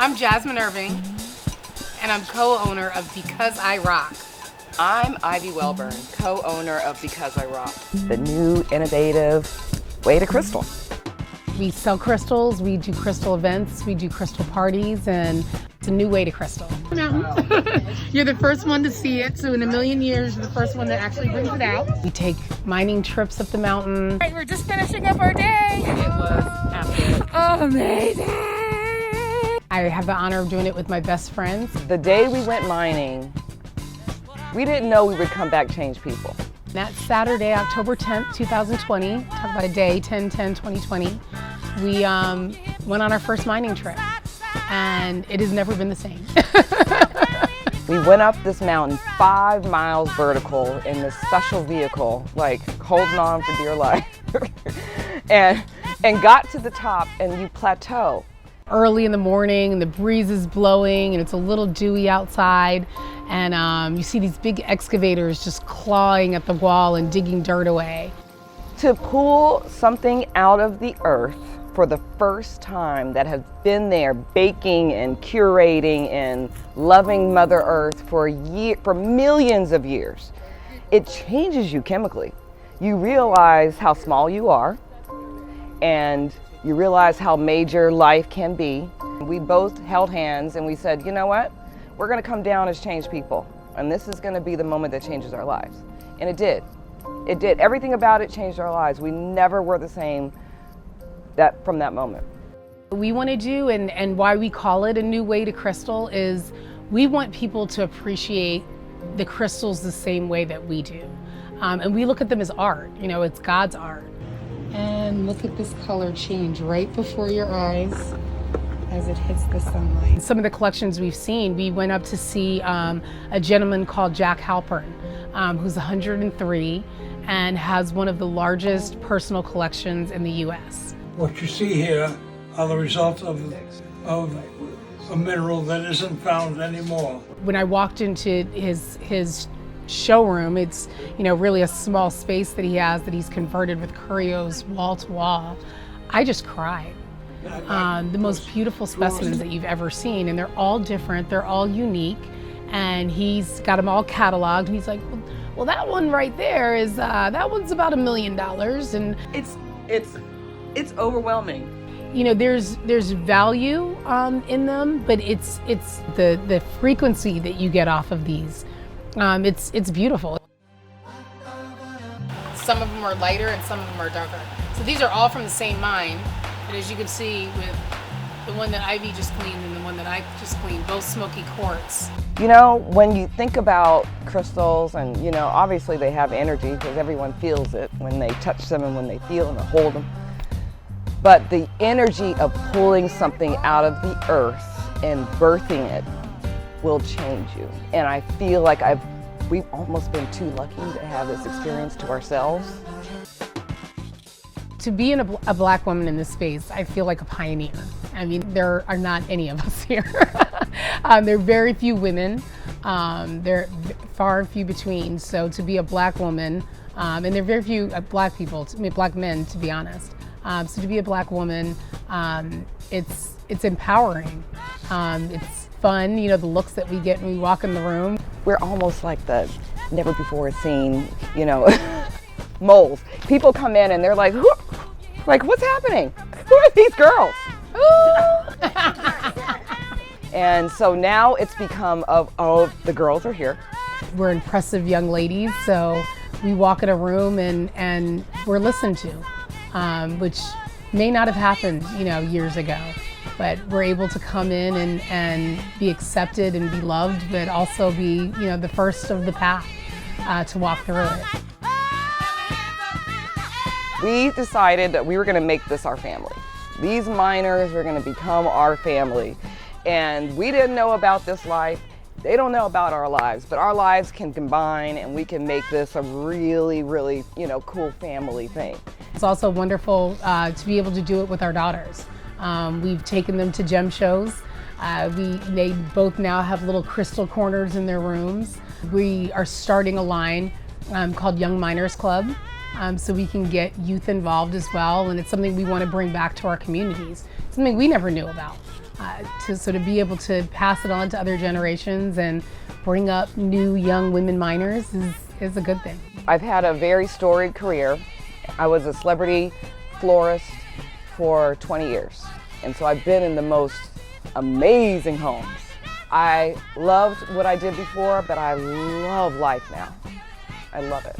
I'm Jazmin Irving, and I'm co-owner of Because I Rock. I'm Ivy Welburn, co-owner of Because I Rock, the new innovative way to crystal. We sell crystals, we do crystal events, we do crystal parties, and it's a new way to crystal. You're the first one to see it, so in a million years, you're the first one that actually brings it out. We take mining trips up the mountain. Right, we're just finishing up our day. It was absolutely amazing. I have the honor of doing it with my best friends. The day we went mining, we didn't know we would come back change people. That Saturday, October 10th, 2020, talk about a day, 10/10/2020, we went on our first mining trip, and it has never been the same. We went up this mountain 5 miles vertical in this special vehicle, like holding on for dear life, and got to the top, and you plateau. Early in the morning, and the breeze is blowing, and it's a little dewy outside, and you see these big excavators just clawing at the wall and digging dirt away. To pull something out of the earth for the first time that has been there baking and curating and loving Mother Earth for millions of years, it changes you chemically. You realize how small you are, and you realize how major life can be. We both held hands and we said, you know what? We're gonna come down as changed people, and this is gonna be the moment that changes our lives. And it did. It did. Everything about it changed our lives. We never were the same from that moment. What we want to do, and why we call it a new way to crystal, is we want people to appreciate the crystals the same way that we do. And we look at them as art. You know, it's God's art. And look at this color change right before your eyes as it hits the sunlight. Some of the collections we've seen, we went up to see a gentleman called Jack Halpern, who's 103 and has one of the largest personal collections in the U.S. What you see here are the results of a mineral that isn't found anymore. When I walked into his showroom, it's really a small space that he has that he's converted with curios wall to wall. I just cried. The most beautiful specimens that you've ever seen, and they're all different, they're all unique, and he's got them all cataloged, and he's like, well that one right there is that one's about $1 million, and It's overwhelming. There's value in them, but it's the frequency that you get off of these. It's beautiful. Some of them are lighter and some of them are darker. So these are all from the same mine, but as you can see with the one that Ivy just cleaned and the one that I just cleaned, both smoky quartz. When you think about crystals, and obviously they have energy because everyone feels it when they touch them and when they feel and hold them. But the energy of pulling something out of the earth and birthing it will change you. And I feel like we've almost been too lucky to have this experience to ourselves. To be a black woman in this space, I feel like a pioneer. I mean, there are not any of us here. There are very few women. There are far and few between. So to be a black woman, and there are very few black men, to be honest. So to be a black woman, it's empowering. It's fun, the looks that we get when we walk in the room. We're almost like the never before seen, moles. People come in and they're like, what's happening? Who are these girls? And so now it's become the girls are here. We're impressive young ladies, so we walk in a room and we're listened to, which may not have happened, years ago. But we're able to come in and be accepted and be loved, but also be, the first of the path to walk through it. We decided that we were going to make this our family. These miners were going to become our family. And we didn't know about this life. They don't know about our lives, but our lives can combine and we can make this a really, really, cool family thing. It's also wonderful to be able to do it with our daughters. We've taken them to gem shows. They both now have little crystal corners in their rooms. We are starting a line called Young Miners Club, so we can get youth involved as well, and it's something we want to bring back to our communities. Something we never knew about. to sort of be able to pass it on to other generations and bring up new young women miners is a good thing. I've had a very storied career. I was a celebrity florist for 20 years, and so I've been in the most amazing homes. I loved what I did before, but I love life now. I love it.